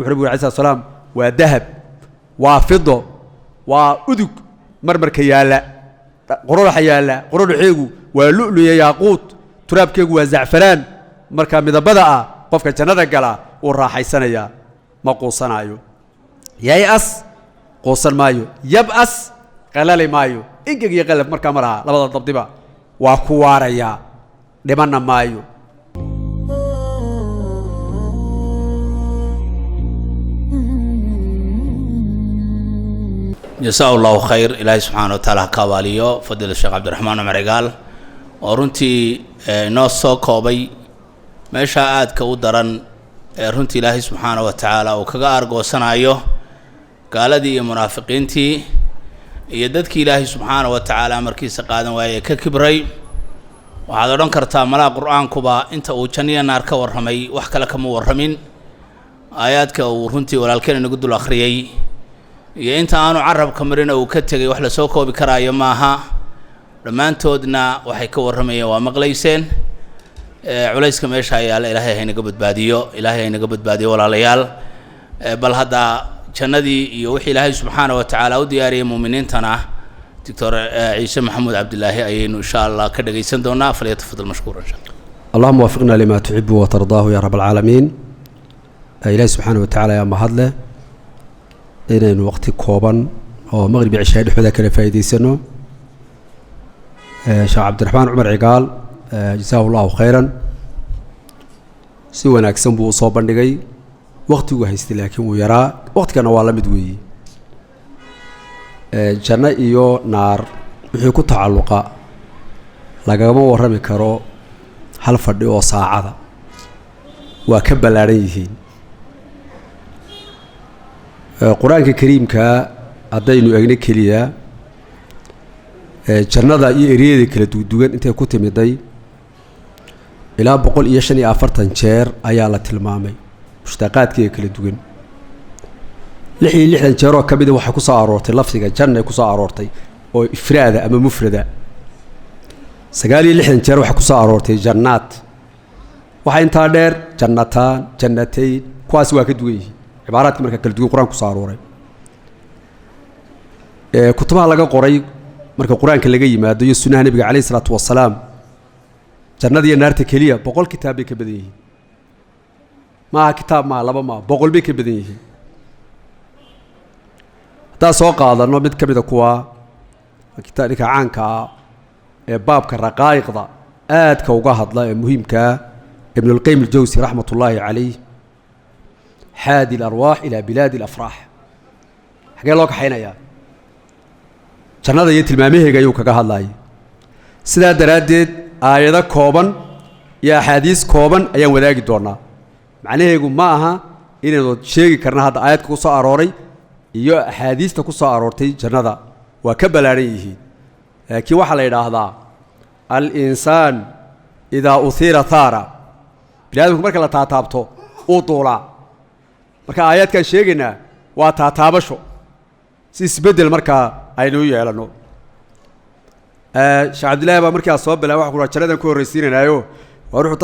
وحربوا عليه الصلاة والسلام وذهب وفضة وأدق مرمر كيالا قرور حيالا قرور حيجو ولؤلؤ ياقوت تراب كيجو وزعفران مركا مذبذة قفك جنة قلا والراحة سنة ما قوصنا أيو يأس قوصن مايو يبأس قلالي مايو إنك يقلب مركا مرها لبضل الضبطبة وكواريا لمن مايو جزاه الله خير إلهي سبحانه وتعالى كواليو فضل الشيخ عبد الرحمن عمرقال ورنتي نوصو كوبي meesha aad ka u daran runtii Ilaahay subhanahu wa ta'ala oo kaga argoosanayo gaaladii iyo munaafiqiintii iyo dadkii Ilaahay subhanahu wa ta'ala markiisa qaadan waayay ka kibray waxaad oran kartaa malaha quraankuba inta uu jannada naar ka warramay wax kale kama warramin aayaadka uu runtii walaalkeen inagu dul akhriyay iyo inta aanu carabka marina uu ka tagay wax la soo koobi karaayo maaha dhamaantoodna waxay ka warramayeen waa maqlayseen culayska meesha ayaa Ilaahay haynaga badbaadiyo walaalayaal bal hada jannadii iyo wixii Ilaahay subhanahu wa ta'ala u diyaariyay muuminiintana Dr. Ciise Maxamuud Cabdilaahi ayaynu insha Allah ka dhageysan doonaa falyatafadal mashkuuran insha Allah اللهم وفقنا لما تحب وترضاه يا رب العالمين إلهي سبحانه وتعالى يا مهدله إن وقت كوبان أو مغرب عشاء حدا كلا فايدي سنو شيخ عبد الرحمن عمر عقال جزاه الله خيرا سوى ناكسن بو صوبان دغاي وقتي وهيست لكن ويرا وقت كان waa la mid weeyii janna iyo naar wixii ku tacalluqa lagama warrami karo hal fadhi oo saacada waa ka balaaran yihiin quraanka kariimka hadaynu eegna kaliya jannada iyo eriyada kala duwan intay ku timiday ilaa 145 jeer ayaa la tilmaamay mushtaqaadkii kala duwan 66 jeer oo kamid ah waxa ku soo aroortay lafdiga janna ku soo aroortay oo ifraada ama mufrada 69 jeer waxa ku soo aroortay jannaat waxa inta dheer jannataan jannatayn kuwaas waa ka duwan yihiin cibaaraadka marka kala duwan quraanku soo arooray kutubaha laga qoray marka quraanka laga yimaado iyo sunnah nabiga kaleey salaatu wasalaam jannada iyo naarta kaliya 100 kitaab bay ka badan yihiin ma kitaab ma laba ma 100 bay ka badan yihiin taa soo qaadano mid kamid ah kuwa kitaabka caanka ee baabka raqaa'iqda aad ka uga hadla ee muhiimka ibn al-qayyim al-jawzi rahmatullahi alayhi haadi al-arwah ila bilad al-afrah xagee loo kaxaynaya jannada iyo tilmaamaheega ayuu kaga hadlayay sidaa daraadeed aayada kooban iyo ahadiis kooban ayaan wadaagi doonaa macnaheedu ma aha inaynu sheegi karna hadda aayadka ku soo arooray iyo ahadiista ku soo aroortay jannada waa ka balaaran yihiin laakiin waxa la yiraahdaa al-insaan idha uthira thara bini'aadamku marka la taataabto uu duulaa marka aayadkan sheegayna waa taataabasho si isbedel marka aynu yeelano Sheekh Cabdilaahi baa markii soo bilaabay waxa ku jannada ku horeysiinaynayo waa ruux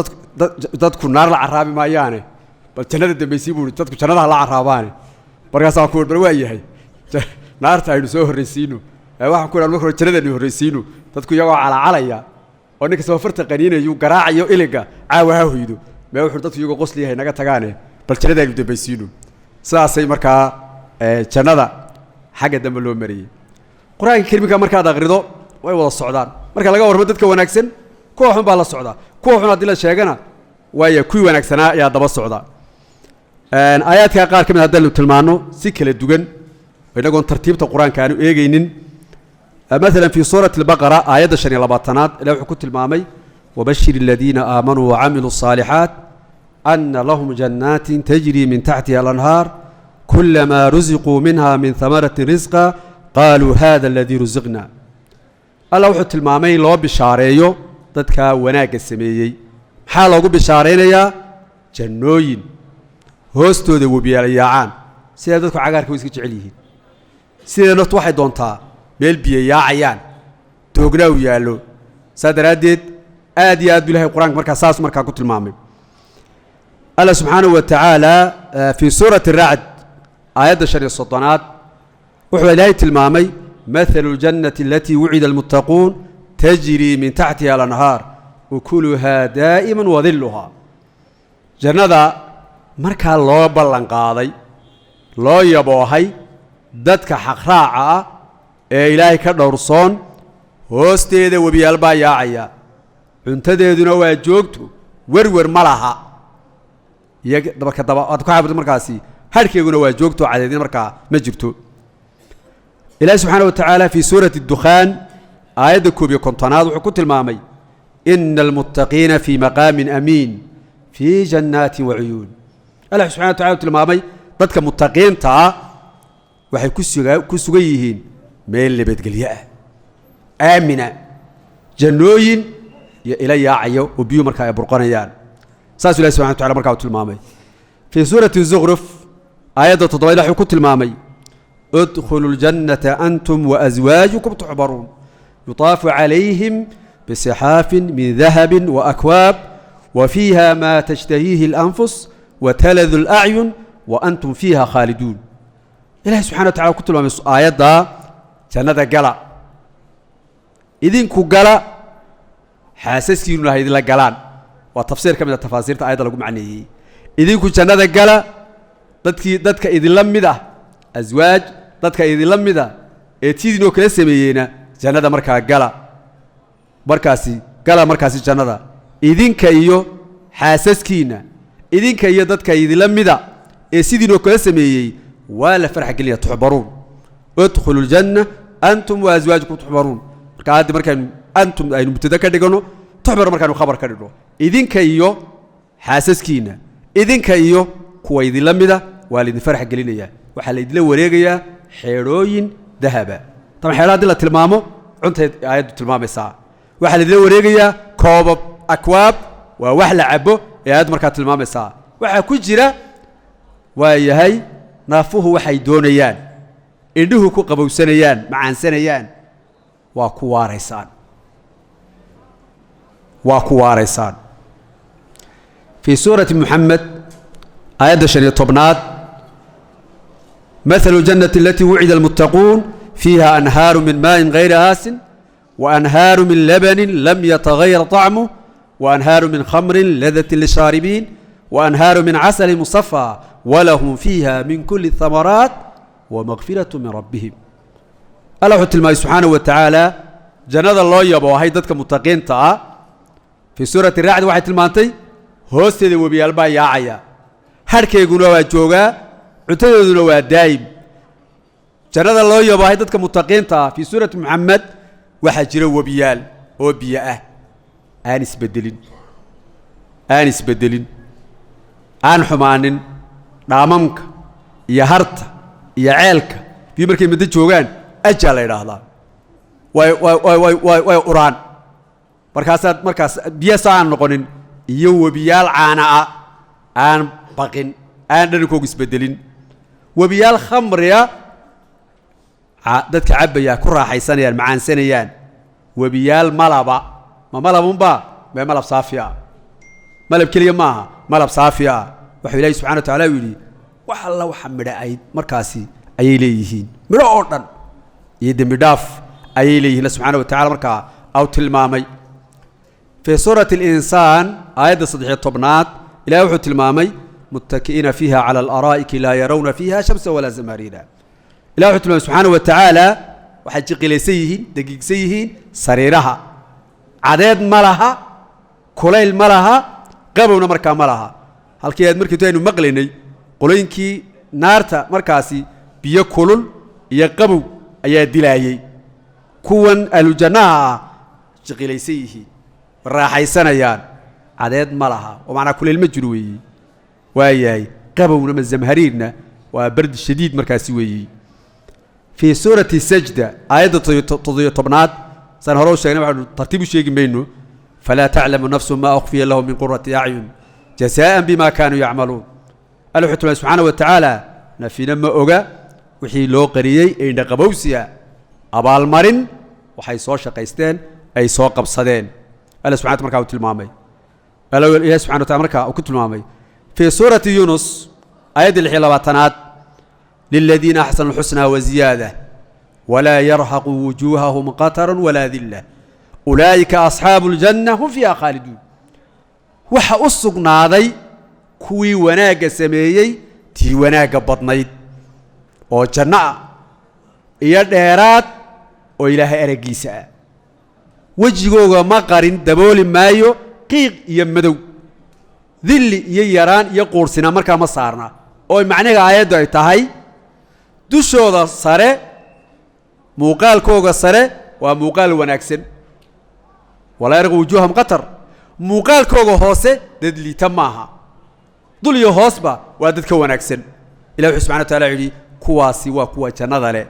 dadku naar la caraabi maayaane bal jannada dambeysii buu dadku jannada la caraabaane markaas aan ku bar waayahay naarta aynu soo horeysiino waxa ku markii jannada aynu horeysiino dadku iyagoo calacalaya oo ninka soo farta qaniinayo garaacayo iliga caawaha hoydo ma wuxuu dadku iyagoo qosli yahay naga tagaane bal jannada aynu dambeysino saasay markaa jannada xagga dambe loo mariyay quraanka kariimka marka aad aqrido way wada socdaan marka laga warmo dadka wanaagsan kuwa xun baa la socda kuwa xun hadii la sheegana way kuwi wanaagsanaa ayaa daba socda aayaadka qaar kamid hadda la tilmaano si kala duwan inagoon tartiibta quraanka aanu eegaynin مثلا في سورة البقرة آية 25 إلى وحكوت المامي وبشر الذين آمنوا وعملوا الصالحات أن لهم جنات تجري من تحتها الأنهار كلما رزقوا منها من ثمرة رزقا قالوا هذا الذي رزقنا الله وحكوت المامي لو بشاريو ضدك وناق السميي حال وقو بشارين يا جنوين هوستو ذو بياليعان سيدا ضدك عقارك ويسكي جعليه سيدا نفط واحد دونتا meel biyo yaacayaan toogna u yaalo sadaradeed aad iyo aad bilahay quraanka marka saas marka ku tilmaamay الله سبحانه وتعالى في سورة الرعد آيات شر السلطانات وحوى إلهي المامي مثل الجنة التي وعد المتقون تجري من تحتها الأنهار وكلها دائما وظلها جنة مركا الله بلان قاضي الله يبوهي دادك حق راعة إلهي كدورسون هوستيدا وبيالبا ياعيا cuntadeeduna waa joogto werwer ma laha iyaga dabka daba aad ku xabad markaasi harkeeguna waa joogto cadeedina markaa ma jirto ilaahay subhanahu wa ta'ala fi surati ad-dukhan aayada 11 wuxuu ku tilmaamay innal muttaqiina fi maqamin amin fi jannatin wa uyun Allah subhanahu wa ta'ala tilmaamay dadka muttaqiinta waxay ku sugan yihiin meel nabadgelyo ah aamina jannooyin إلى يعيو وبيو مركا برقانيان ساس الله سبحانه وتعالى مركا المامي في سورة الزخرف آية تضويل حكوت المامي ادخلوا الجنة أنتم وأزواجكم تحبرون يطاف عليهم بسحاف من ذهب وأكواب وفيها ما تشتهيه الأنفس وتلذ الأعين وأنتم فيها خالدون الله سبحانه وتعالى كتب المامي آية دا جنة قلع إذن كو قلع حاسسين إنه هيدي لقلان وتفسير كم من التفاسير تأيضا لكم معنيه إذن كنت جنة قلا دتك إذن لمده أزواج دتك إذن لمده تيجي نو كلا سمينا جنة مركا قلا مركاسي قلا مركاسي جنة إذن كيو حاسسكينا إذن كيو دتك إذن لمده سيدي نو كلا سميه ولا فرح قليا تحبرون ادخلوا الجنة أنتم وأزواجكم تحبرون مركا مركا أنتم أي مبتدأ كديجانو تحبر مركانو خبر كديجو إذن كيو حاسسكينا إذن كيو كويد لمده والد فرح قليليا وحلا يدل وريجيا حيروين ذهبا طبعا حيرات دلة تلمامو عنت آيات تلمام الساعة وحلا يدل وريجيا كوب أكواب ووحلا عبو آيات مركات تلمام الساعة وحلا كجرا وياهي نافوه وحي دونيان إنه كو قبو سنيان مع سنيان وكواريسان وكواريسان في سورة محمد آيات شريط طبنات مثل الجنة التي وعد المتقون فيها أنهار من ماء غير آسن وأنهار من لبن لم يتغير طعمه وأنهار من خمر لذة للشاربين وأنهار من عسل مصفى ولهم فيها من كل الثمرات ومغفرة من ربهم الله تعالى سبحانه وتعالى جنة الله يبا وهيدتك متقين في سورة الرعد واحد المانتي هوستي وبيالبا ياعيا هركي يقولوا واجوغا عتدوا ودايم جنة الله يبا وهيدتك متقين في سورة محمد واحد جرو وبيال وبياه آنس بدلين آن حمانين ناممك يا هرت يا عيلك في مركي مدد جوغان أجل إلى هذا واي أوران مركز بيسان نقولين يو بيال عنا آن باقين آن دنكوكس بدلين وبيال خمر يا دتك عبيا كرة حيسانيان معان سنيان وبيال ملابا ما ملابون با ما ملاب صافيا ملاب كلية ماها ملاب صافيا وحي الله سبحانه وتعالى يقولي وحالله وحمد أيد مركاسي أي ليهين مرأوطن يدم بداف أي ليه الله سبحانه وتعالى مركا أو تلمامي في سورة الإنسان آية صديحة طبنات إلى وحو تلمامي متكئين فيها على الأرائك لا يرون فيها شمسا ولا زمهريرا إلى وحو تلمامي سبحانه وتعالى وحجق ليسيهين دقيق سيهين سريرها عدد ملها كليل ملها قبونا مركا ملها هل كي يد مركي تينو مقليني قلينكي نارتا مركاسي بيا كلل يقبو أيا دلايي كون الجنة شغليسيه راحي سنيان عدد ملها ومعنى كل المجروي وياي قبونا من الزمهريرنا وبرد شديد مركاسي وي في سورة السجدة آية تضيع طبنات سنهروش يعني ترتيب شيء بينه فلا تعلم نفس ما أخفي له من قرة أعين جزاء بما كانوا يعملون الله سبحانه وتعالى نفينا ما أوجا وحي لو قريي إن قبوسيا أبال مرن وحي صوش قيستين أي سوق بصدين الله سبحانه وتعالى المامي الله سبحانه وتعالى وكتب المامي في سورة يونس آيات الحلواتنات للذين أحسنوا الحسنى وزيادة ولا يرهق وجوههم قتر ولا ذلة أولئك أصحاب الجنة هم فيها خالدون waxa u sugnaaday kuwii wanaaga sameeyay tii wanaaga badnayd oo janno ah iyo dheeraad oo ilaahay aragiisa ah wajigooga ma qarin dabooli maayo qiiq iyo madow dilli iyo yaraan iyo quursina markaa ma saarna oo macnaheedu aayaddu ay tahay dushooda sare muuqaalkooga sare waa muuqaal wanaagsan wala yarqu wujuhum qatar muuqaalkooga hoose dad liita maaha dul iyo hoosba waa dadka wanaagsan ilaahay subhanahu wa ta'ala yiri kuwaasi waa kuwa jannada leh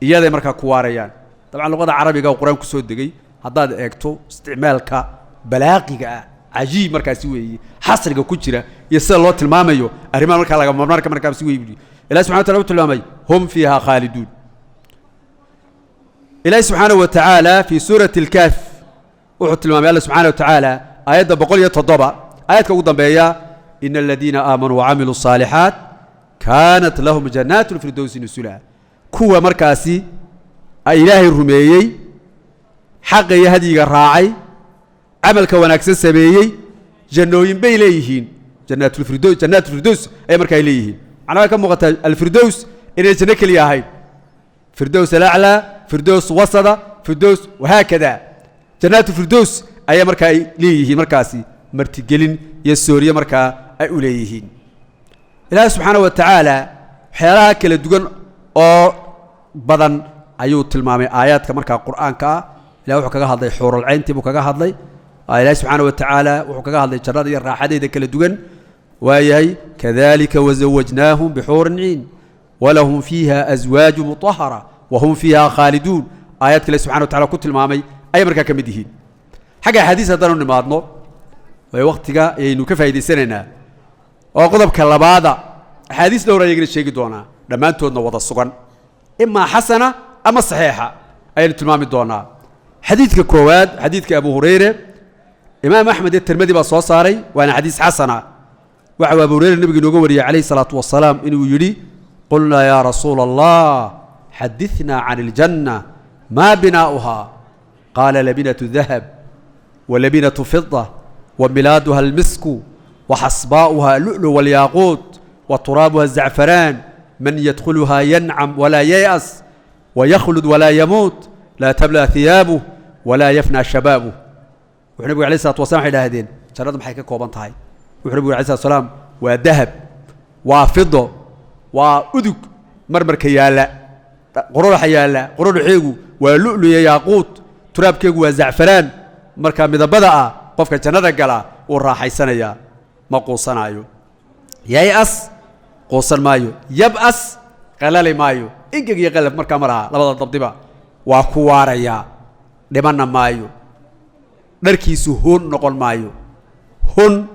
iyada markaa ku waarayaan dabcan luqada carabiga oo quraanku soo degay haddaad eegto isticmaalka balaaqiga ajiib markaasi weeyii xasriga ku jira iyo sida loo tilmaamayo arrimaha markaa laga markaasi weeyii ilaahay subhanahu wa ta'ala tilmaamay hum fiha khalidun ilaahay subhanahu wa ta'ala fi surati al-kahf wuxuu tilmaamay Allah subhanahu wa ta'ala ayadda 107 ayadka ugu dambeeya innal ladina aamanu wa amilus salihat kanat lahum jannatul firdaws nusula kuwa markaasi ay ilaahay rumeeyay xaqi iyo hadiga raacay amalka wanaagsan sameeyay jannooyin bay leeyihiin jannatul firdaws ay markaa leeyihiin ana ka muuqata al firdaws inay janno kaliya ahayd firdaws al-a'la firdaws wasada firdaws وهكذا jannatul firdaws ay markaa leeyihiin markaasi martigelin iyo sooriye markaa ay u leeyihiin ilaahay subhanahu wa ta'ala xeelaha kala duwan oo badan ayuu tilmaamay aayaadka markaa quraanka ilaahay wuxuu kaga hadlay xuurul cayntii buu kaga hadlay ilaahay subhanahu wa ta'ala wuxuu kaga hadlay jannada iyo raaxadeeda kala duwan waayahay kadhalika wazawajnahum bihuurin 'ayn walahum fiha azwaaj mutahhara wa hum fiha khalidun aayaadka ilaahay subhanahu wa ta'ala ku tilmaamay ay markaa kamid yihiin حاجة حديث هذا النماذج ووقتها إنه فايديسنا وقضب كلابادا حديث لو رأينا الشيء دونا لما أنتوا نوضع السجن إما حسنة أما صحيحة أي التمام دونا حديث كواد حديث كأبو هريرة إمام أحمد الترمذي بصوصاري وأنا حديث حسنة وعلى أبو هريرة النبي نقول عليه الصلاة والسلام إنه يري قلنا يا رسول الله حدثنا عن الجنة ما بناؤها قال لبنة ذهب ولبنة فضة وميلادها المسك وحصباؤها اللؤلؤ والياقوت وترابها الزعفران من يدخلها ينعم ولا ييأس ويخلد ولا يموت لا تبلى ثيابه ولا يفنى شبابه وحنبي عليه الصلاة والسلام إلى هذين شرط محيكا كوبانتهاي وحنبي عليه الصلاة والسلام وذهب وفضة وأدك مرمر كيالا قرور حيالا قرور حيقو ولؤلؤ ياقوت تراب كيقو وزعفران marka midabada ah qofka jannada gala oo raaxaysanaya ma qoosanayo yayas qoosan maayo yabas qalali maayo ingiga qalab marka maraha labada dabdiba waa ku waaraya dhimanna maayo dharkiisu hoon noqon maayo hun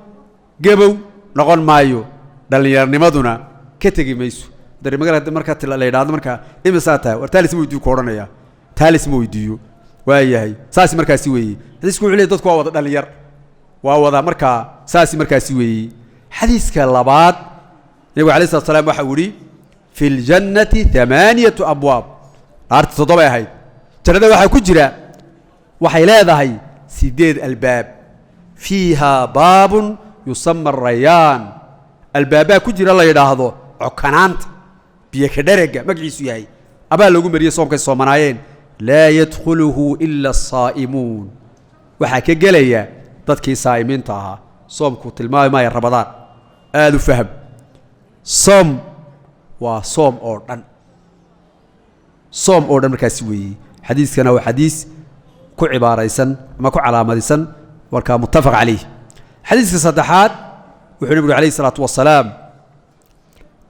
gabow noqon maayo dhalinyarnimaduna ka tagi mayso dareemaha marka la yiraahdo marka imisaata wartaalis ma weydiyo koodhanaya taalis ma weydiyo waayahay saasi markaasi weeyii hadiisku wuxuu leeyahay dadku waa wada dhalinyar waa wada markaa saasi markaasi weeyii xadiiska labaad nabiga kaleey salaam waxa uu yiri fil jannati 8 abwaab arti 7 ahayd jannada waxa ku jira waxay leedahay 8 albaab fiiha baabun yusamma ar-rayyan albaaba ku jira la yiraahdo cokanaanta biyo ka dharega magiisu yahay aba lagu mariyay soomka soomanaayeen لا يدخله إلا الصائمون وحكى جليا تذكي صائمين تاها صوم كوت الماء ما رمضان آلو فهم صوم وصوم أوردن صوم أوردن مركزي حديث كان هو حديث كو عبارة يسن ما كو علامة يسن وكان متفق عليه حديث الصدحات وحنبي عليه الصلاة والسلام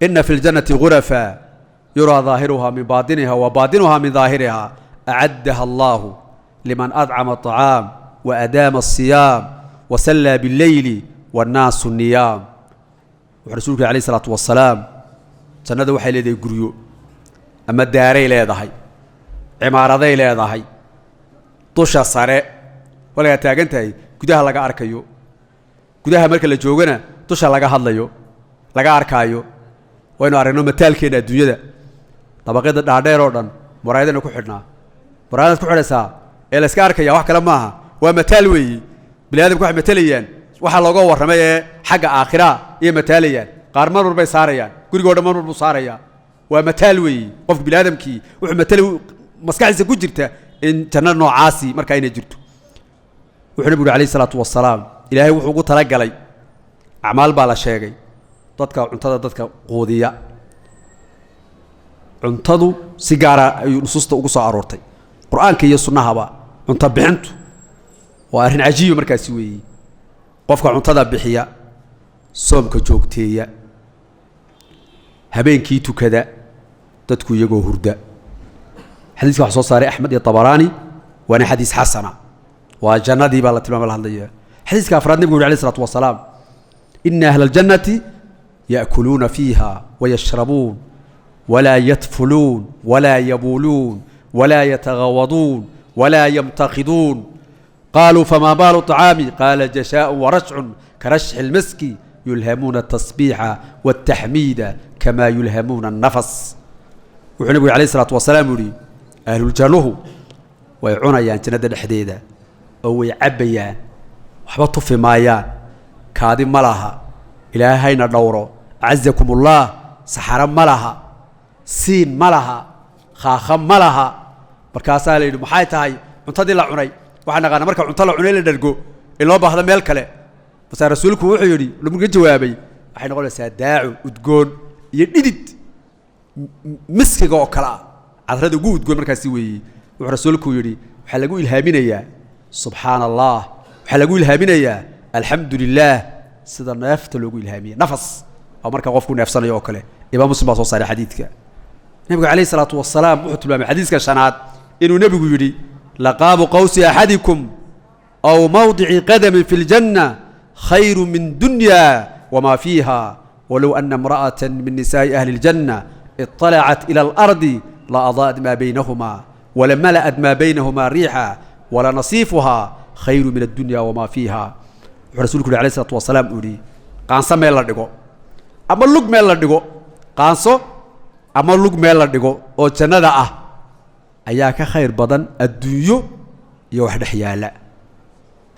إن في الجنة غرفا يرى ظاهرها من باطنها وباطنها من ظاهرها أعدها الله لمن أطعم الطعام وأدام الصيام وسلى بالليل والناس النيام ورسولك عليه الصلاة والسلام سنده وحي لدي قريو أما الداري ليضحي عمارة ليضحي طوشة صارع ولا يتاقنتهي كدها لقى أركيو كدها مركا اللي جوغنا dusha laga hadlayo laga arkaayo waynu aragno mataalkeena adduunyada dabaqyada dhaadheer oo dhan muraayadana ku xidhnaa muraayadaad ku xidhaysaa ee la iska arkaya wax kale maaha waa mataal weeyi bini aadamku waxay matalayaan waxa looga warramay ee xagga aakhira iyo mataalayaan qaar mar walbay saarayaan gurigoo dhan mar walbuu saarayaa waa mataal weeyi qofka bini aadamkii wuxuu matalay maskaxdiisa ku jirta in janno noocaasi markaa inay jirto wuxuu nabigu calayhi salaatu wasalaam ilaahay wuxuu ugu talagalay acmaal baa la sheegay dadka cuntada dadka quudiya cuntadu si gaara ayuu nusuusta ugu soo aroortay qur'aanka iyo sunnahaba cunto bixintu waa arrin cajiiba markaasi weeyi qofka cuntada bixiya soomka joogteeya habeenkii tukada dadku iyagoo hurda xadiiska waxa soo saaray axmed iyo tabaraani waana xadiis xasana waa jannadii baa la tilmaamay la hadlaya xadiiska afraad nabigu alayhi salaatu wasalaam inna ahla aljannati ya'kuluuna fiiha wayashrabuun ولا يتفلون ولا يبولون ولا يتغوضون ولا يمتخذون قالوا فما بال طعامي قال جشاء ورشع كرشح المسك يلهمون التصبيح والتحميد كما يلهمون النفس وحنبي عليه الصلاة والسلام يقول أهل الجنة ويعونيان جنة الحديدة أو يعبيان وحبطوا في مايان كاذب ملها إلهينا دوره عزكم الله سحرا ملها siin ma laha khaakha ma laha markaasaa la yidhi maxay tahay cuntadii la cunay waxaan naqaana marka cunto la cunay la dhargo in loo baahdo meel kale base rasuulku wuxuu yidhi lamuga jawaabay waxay noqonaysaa daacu udgoon iyo dhidid miskiga oo kale ah cadrada ugu udgoon markaasi weeye wuxuu rasuulku yidhi waxaa lagu ilhaaminayaa subxaana allah waxaa lagu ilhaaminayaa alxamdu lilah sida neefta loogu ilhaamiya nafas oo marka qofku neefsanayo oo kale imaam muslim baa soo saaray xadiidka nabigu calayhi salaatu wasalaam wuxuu tilmaamay xadiiska shanaad inuu nabigu yidhi laqaabu qawsi axadikum aw mawdici qadamin fi ljanna khayru min dunya wama fiiha walow ana imra'atan min nisaa'i ahli ljanna iطalacat ila alardi la adaa'at ma baynahuma walamala'at ma baynahuma riixa walanasiifuha khayru min addunya wama fiiha wuxuu rasuulku yidhi alayhi salaatu wasalaam uu yidhi qaanso meel la dhigo ama lug meel la dhigo qaanso ama lug meel la dhigo oo jannada ah ayaa ka khayr badan adduunyo iyo wax dhex yaala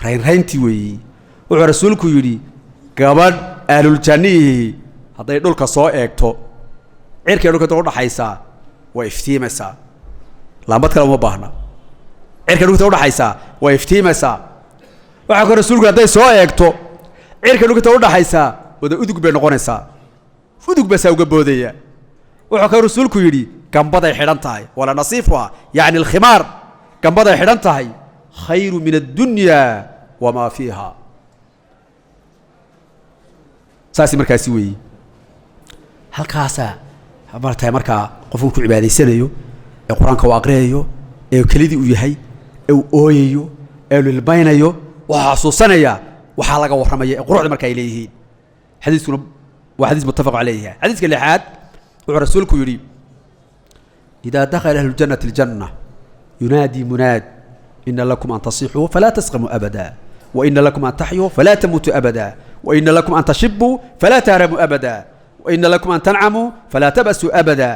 raynrayntii weeyi wuxuu rasuulku yidhi gabadh ahluljannihi hadday dhulka soo eegto cirkay dhulka u dhaxaysaa way iftiimaysaa laambad kale uma baahna cirkay dhulka u dhaxaysaa way iftiimaysaa waxaa kaloo rasuulku hadday soo eegto cirkay dhulka u dhaxaysaa wada udug bay noqonaysaa udug baasaa uga boodaya wuxuu kaloo rasuulku yidhi gambaday xidhan tahay wala nasiifuha yacni alkhimaar gambaday xidhan tahay khayru min addunya wamaa fiiha saasi markaasi weeyi halkaasaa martahay markaa qofku ku cibaadaysanayo ee qur-aanka uu aqriyayo ee kelidii uu yahay ee uu ooyayo ee uu lilmaynayo waxaa xasuusanaya waxaa laga warramaya ee quruxda marka ay leeyihiin xadiiskuna waa xadiis muttafaq calayha xadiiska lixaad wuxuu rasuulku yidhi idaa dakhala ahlu ljannati aljanna yunaadii munaad ina lakum an tasixuu falaa tasqamuu abada waina lakum an taxyuu falaa tamuutuu abada waina lakum an tashibuu falaa tahramuu abada waina lakum an tancamuu falaa tabasuu abada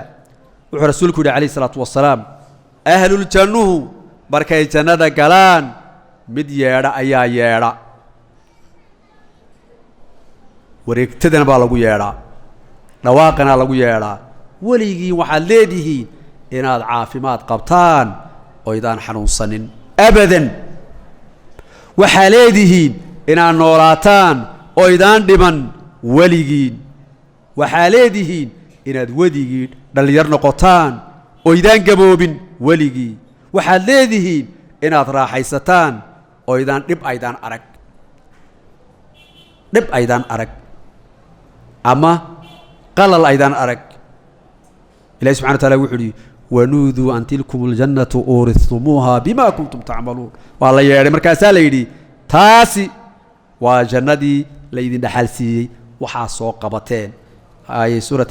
wuxuu rasuulku yidhi calayhi salaatu wasalaam ahluljannuhu markay jannada galaan mid yeedha ayaa yeedha wareegtadana baa lagu yeedhaa dhawaaqana lagu yeedhaa weligiin waxaad leedihiin inaad caafimaad qabtaan oydaan xanuunsanin abadan waxaa leedihiin inaad noolaataan oydaan dhiman weligiin waxaa leedihiin inaad wedigiin dhallinyar noqotaan oydaan gaboobin weligii waxaad leedihiin inaad raaxaysataan oydaan dhib aydaan arag ama qalal aydaan arag ilahi subxana wa taala wuxuu yidhi wanuuduu an tilkum اljannatu uuristumuuha bima kuntum tacmaluun waa la yeedhay markaasaa la yidhi taasi waa jannadii laydin dhaxal siiyey waxaa soo qabateen suurat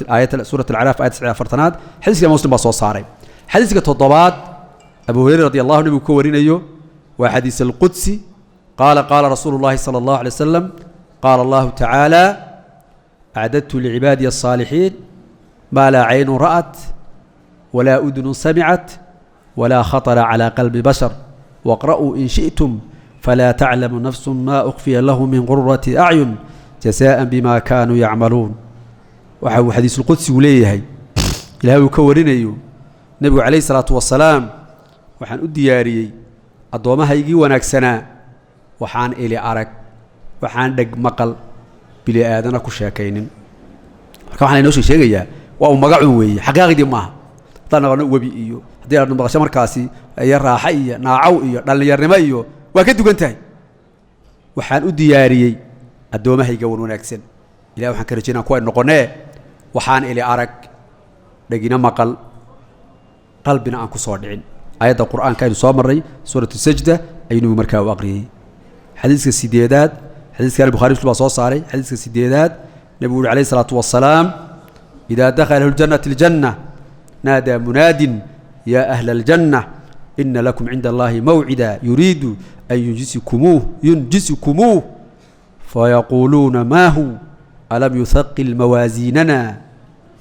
alcaraaf ayat 49aad xadiiska muslim baa soo saaray xadiiska toddobaad abu hurayra radi allahu nabigu ka warinayo waa xadiis alqudsi qaala qaala rasuulu llahi sala allahu alay wasalam qaala allahu tacaala أعددت لعبادي الصالحين ما لا عين رأت ولا أذن سمعت ولا خطر على قلب بشر واقرأوا إن شئتم فلا تعلم نفس ما أخفي له من قرة أعين جزاء بما كانوا يعملون. وحو حديث القدس وليه إلهي وكورينيو نبي عليه الصلاة والسلام وحان الدياري الضوامها يجي ونكسنا وحان إلي أرك وحان دق مقل بلي آدنا كشاكين كما حنا نوشي شيغيا waa magacu weey xaqaaqdi ma tan wabi iyo hadii aad maqasho markaasi ay raaxa iyo naacaw iyo dhalinyarnimo iyo waa ka dugan tahay waxaan u diyaariyay adoomahayga wanaagsan ilaa waxaan ka rajaynaa kuwa noqonee waxaan ili arag dhagina maqal qalbina aan ku soo dhicin ayada quraanka ay soo maray suuratu sajda aynu markaa u aqriyay xadiiska sideedaad xadiiska bukhari baa soo saaray xadiiska sideedaad nabiga alayhi salatu wassalaam إذا دخل الجنة الجنة نادى مناد يا أهل الجنة إن لكم عند الله موعدا يريد أن ينجسكموه فيقولون ما هو ألم يثقل موازيننا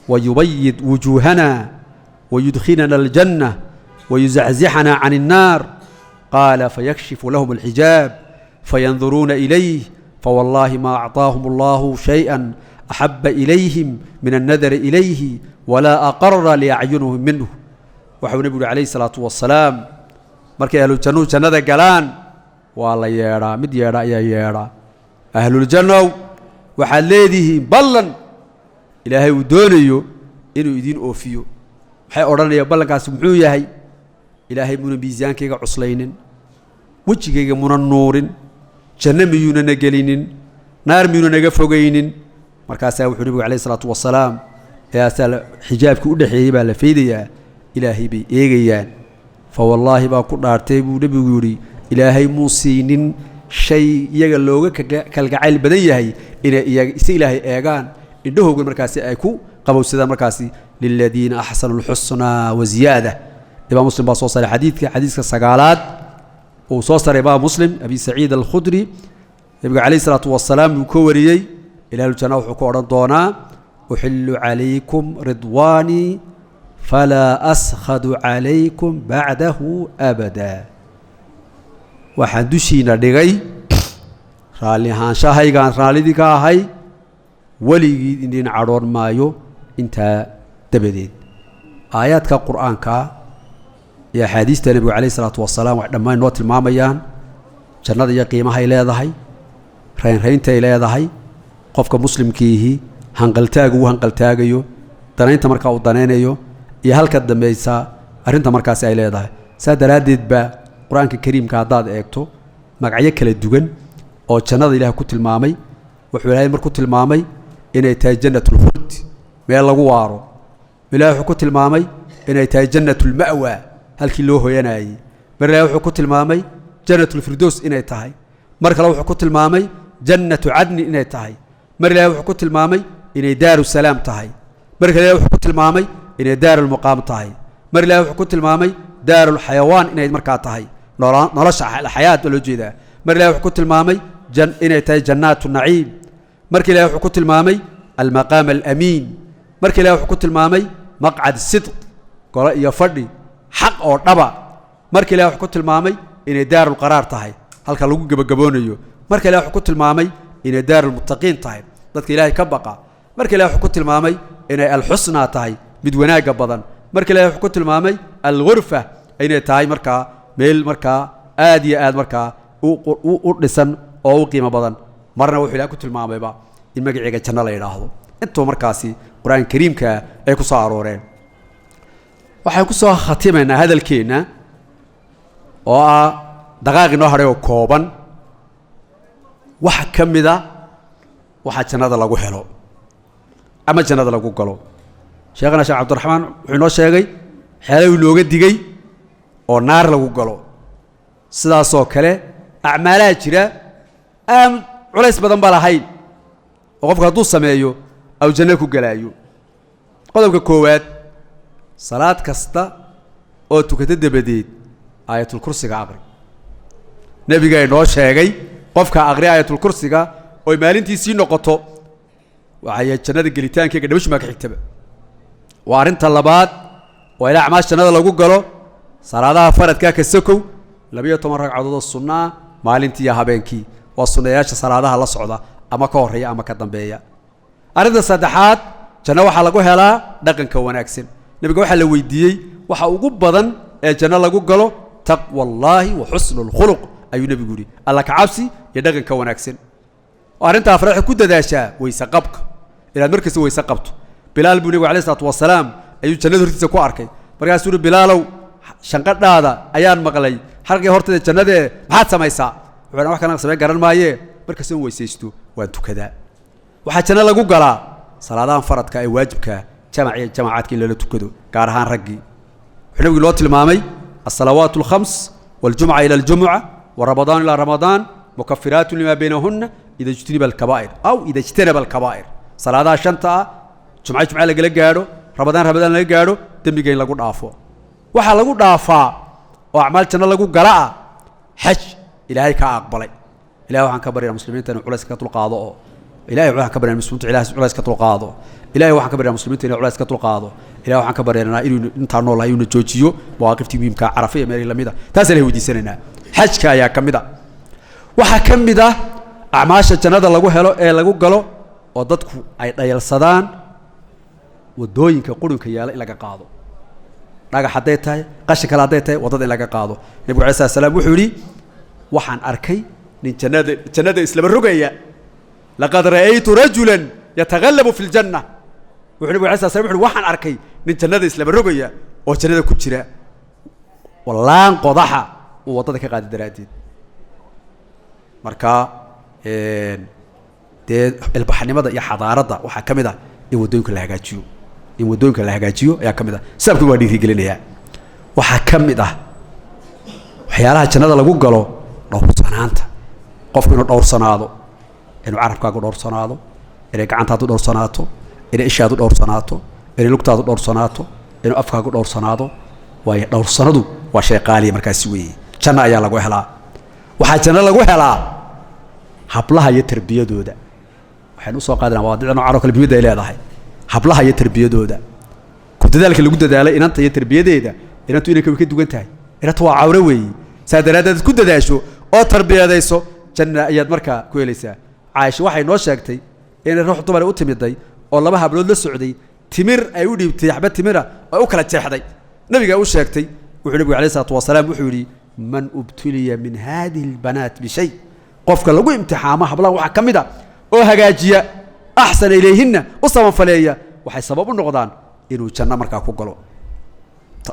ويبيض وجوهنا ويدخلنا الجنة ويزعزحنا عن النار قال فيكشف لهم الحجاب فينظرون إليه فوالله ما أعطاهم الله شيئا أحب إليهم من النذر إليه ولا أقر لأعينهم منه. وحو النبي عليه الصلاة والسلام مركي أهل الجنة جنة قلان والله يرى مد يرى يا يرى أهل الجنة وحليده بلن إلهي ودونيو إنو يدين أوفيو حي أورانا يبلن كاسمحو يهي إلهي من بيزيان كيغا عصلين وجه كيغا من النور جنة ميونا نقلين نار ميونا نقفوغين markaas wuxuu nabiga kaleey salaatu wasalaam ee asal xijaabku u dhaxeeyay baa la feedayaa ilaahay bay eegayaan fa wallahi baa ku dhaartay buu nabigu yiri ilaahay muusinin shay iyaga looga kalgacayl badan yahay inay iyaga ilaahay eegaan indhahooda markaas ay ku qabowsadaan markaas lilladina ahsanul husna wa ziyada imaam muslim baa soo saaray xadiiska sagaalaad oo soo saaray baa muslim abi sa'id al-khudri nabiga kaleey salaatu wasalaam uu ka wariyay إلى الجنة وحكورا دونا أحل عليكم رضواني فلا أسخد عليكم بعده أبدا وحندوشينا دغاي رالي هانشا هاي كان رالي ديكا هاي ولي إندين عرور مايو انت تبديد آيات كقرآن كا يا حديث النبي عليه الصلاة والسلام لما نوت الماميان جنة يا قيمة هاي لا هاي رين تاي لا هاي qofka muslimkiihi hanqaltaagu uu hanqaltaagayo danaynta markaa uu danaynayo iyo halka dambaysa arinta markaas ay leedahay saadaradeed ba quraanka kariimka hadaad eegto magacyo kala duwan oo jannada ilaahay ku tilmaamay wuxuu ilaahay markuu tilmaamay inay tahay jannatul khuld meel lagu waaro ilaahay wuxuu ku tilmaamay inay tahay jannatul ma'wa halkii loo hooyanayay ilaahay wuxuu ku tilmaamay jannatul firdaws inay tahay mar kale wuxuu ku tilmaamay jannatu adni inay tahay mar ilaahay wuxuu ku tilmaamay inay daaru salaam tahay mar kale wuxuu ku tilmaamay inay daarul muqaam tahay mar ilaahay wuxuu ku tilmaamay daarul xayawaan inay markaa tahay nolosha xayaat loo jeedaa mar ilaahay wuxuu ku tilmaamay inay tahay jannaatu naciim mar kale wuxuu ku tilmaamay al maqaam al amiin mar kale wuxuu ku tilmaamay maq'ad sidq qora iyo fadhi xaq oo dhaba mar kale wuxuu ku tilmaamay inay daarul qaraar tahay halka lagu gabagaboonayo mar kale wuxuu ku tilmaamay inay daarul muttaqiin tahay dadka ilaahay ka baqa mar kale wuxuu ku tilmaamay inay al husna tahay mid wanaaga badan mar kale wuxuu ku tilmaamay al ghurfa inay tahay markaa meel markaa aad iyo aad markaa u dhisan oo u qiimo badan marna wuxuu ilaahay ku tilmaamayba in magaciiga janno la yiraahdo intuu markaasi quraan kariimka ay ku soo arooreen waxay ku soo khatimeynaa hadalkeena oo ah daqaaqi noo haray oo kooban waxa kamida waxa jannada lagu helo ama jannada lagu galo sheekhana sheekh Cabdiraxmaan wuxuu noo sheegay xeelay looga digay oo naar lagu galo sidaas oo kale acmaalaha jira culays badan baa lahayn oo qofka hadduu sameeyo aw janno ku galaayo qodobka koowaad salaad kasta oo tukata dabadeed aayatul kursiga aqri nabiga inoo sheegay qofka aqri aayatul kursiga oo maalintiisii noqoto وحيا جنة قليتان كي قدمش ما كحكتب وارنت اللباد وإلى أعماش جنة لو قالوا صلاة فرد كاك السكو لبيه تمرق عدد السنة مالنتي يا هبينكي والسنيات صلاة الله صعدة أما كورية أما كدنبية أرد الصدحات جنة وحلقوها لا دقن كون أكسن نبي جوح لو يدي وحوجب بدن جنة لو قالوا تقوى الله وحسن الخلق أيو نبي يقولي الله كعبسي يدقن كون أكسن وأنت أفرح كده داشا ويسقبك إلى المركز ويسقبته بلال بن عليه الصلاة والسلام أيو جنة هرتي كواركي برجع سوري بلالو شنقطنا هذا أيان مقلي حرقي هرتي جنة ده محط سمايسا وأنا واحد كان سمع قرن مايه مركز ويسيستو وأنتو كذا واحد جنة لقوا قلا صلاة فرض كأي واجب جماعات كي اللي تكدو كارهان رجي إحنا بنقول وقت المامي الصلوات الخمس والجمعة إلى الجمعة ورمضان إلى رمضان مكفرات لما بينهن إذا اجتنب الكبائر أو إذا اجتنب الكبائر صلاة شنطة جمعة لقى جارو رمضان لقى جارو تم بيجي لقوا ضعفه وحال لقوا ضعفا وأعمال تنا لقوا قراءة حج إلهي كأقبلي إلهي وحن كبر المسلمين تنو على سكة القاضي إلهي وحن كبر المسلمين على سكة القاضي إلهي وحن كبر المسلمين تنو على سكة القاضي إلهي وحن كبر لنا إنت نور الله يون جوجيو مواقف تيمين كعرفية مري لميدا تاسله ودي سننا حج كايا كمدا وحكم ده أعماش الجنة لقوا هلو لقوا قالوا وضدكوا أي الصدان والدوين كقولون كيالا إلى قاضو ناقة حديتها قش كلا حديتها وضد إلى قاضو نبي عليه السلام وحولي وحن أركي من جنة إسلام الرقية لقد رأيت رجلا يتغلب في الجنة وحنبي عليه السلام وحولي وحن أركي من جنة إسلام الرقية وجنة كتيرة والله انقضحها ووضدك قاعد درادين marka ilbaxnimada iyo xadaarada waxa kamid ah in wadooyinka la hagaajiyo ayaa kamid ah sababku waa dhiirigelinaya waxa kamid ah waxyaalaha jannada lagu galo dhowrsanaanta qofku inuu dhowrsanaado inuu carabkaagu dhowrsanaado inay gacantaadu dhowrsanaato inay ishaadu dhowrsanaato inay lugtaadu dhowrsanaato inuu afkaagu dhowrsanaado waayo dhowrsanadu waa shay qaali markaas weeye janna ayaa lagu helaa waxa janna lagu helaa hablaha iyo tarbiyadooda waxaan u soo qaadanaa waadicno caro kala bimida ay leedahay hablaha iyo tarbiyadooda ku dadaalka lagu dadaalay inanta iyo tarbiyadeeda inantu inay ka dugan tahay inantu waa cawre weeye saadaraadad ku dadaasho oo tarbiyadayso janna ayaad markaa ku helaysaa Aisha waxay noo sheegtay in ruux dumar u timiday oo laba hablood la socday timir ay u dhiibtay xabad timira oo u kala jeexday nabiga u sheegtay wuxuu nabiga kaleey salaatu wasalaam wuxuu yiri من ابتلي من هذه البنات بشيء قفك لو امتحامه hablaha waxa kamida oo hagaajiya ahsan ilayhinna usama faleeya waxay sabab u noqdaan inuu janna markaa ku galo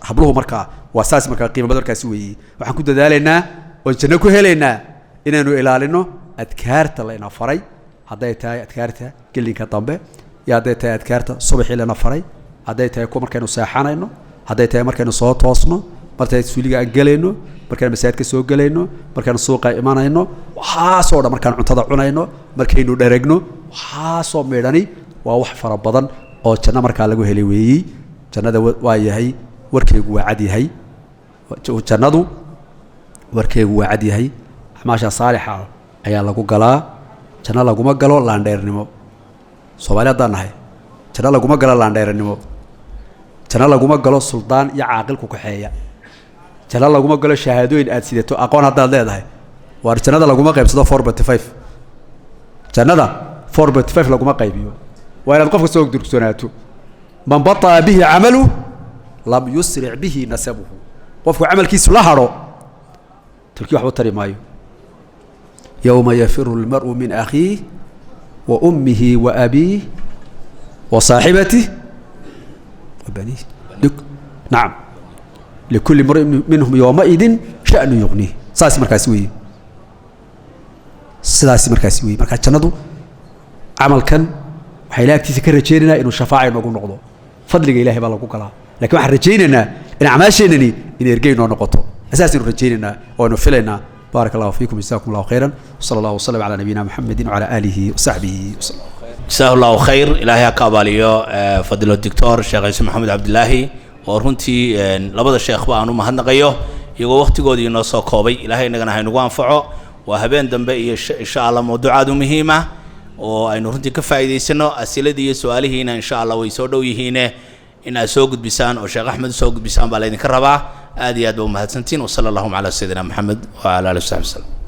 habluhu markaa waa saas markaa qiimo badarkaasi weeyii waxaan ku dadaalaynaa oo janna ku helaynaa inaanu ilaalino adkaarta la ina faray haday tahay adkaarta gelinka dambe iyo haday tahay adkaarta subaxii la ina faray haday tahay ku markaynu seexanayno haday tahay markaynu soo toosno markay suuliga galayno markaan masaajidka soo galayno markaan suuqa imanayno waxa soo dhan markaan cuntada cunayno markaynu dheregno waxa soo meedhani waa wax fara badan oo janna markaa lagu helay weeyii jannada waa yahay warkeegu waa cad yahay jannadu warkeegu waa cad yahay xamaasha saalixa ayaa lagu galaa janna laguma galo laandheernimo Soomaaliyeed nahay janna laguma galo laandheernimo janna laguma galo suldaan iyo caaqil ku kaxeeya janna laguma galo shahaadooyin aad sidato aqoon hadaad leedahay war jannada laguma qaybsado 4.5 jannada 4.5 laguma qaybiyo waa inaad qofka soo durugsanaato man bataa bihi amalu lam yusri' bihi nasabuhu qofku amalkiisu la haro tilkii waxba tari maayo yawma yafiru almar'u min akhihi wa ummihi wa abihi wa sahibatihi wa banihi na'am لكل مرء منهم يومئذ شأن يغنيه ساس مركزي مركا جنادو عمل كان waxay laagtiisa ka rajeynaa inuu shafaaci noogu noqdo fadliga ilaahay baa lagu galaa laakiin waxaan rajeynaynaa in acmaasheenani in ergeyno noqoto asaasinu rajeynaynaa oo inu filaynaa barakallahu fiikum jazakumullahu khairan sallallahu wasallam ala nabiyina muhammadin wa ala alihi wa sahbihi jazakallahu khair ilaahay ka abaaliyo fadilo doctor sheekh Ciise Maxamed Abdullaahi oo runtii labada sheekh baan u mahadnaqayo iyagoo waqtigoodii inoo soo koobay ilaahay inagana haynugu anfaco waa habeen dambe iyo insha Allah mawduucaad muhiim ah oo aynu runtii ka faa'iidaysano as'iladii iyo su'aalihiina insha Allah way soo dhow yihiin in aad soo gudbisaan oo Sheekh Axmed soo gudbisaan baa la idinka rabaa aad iyo aad u mahadsantiin wa sallallahu ala sayyidina Muhammad wa ala alihi wa sahbihi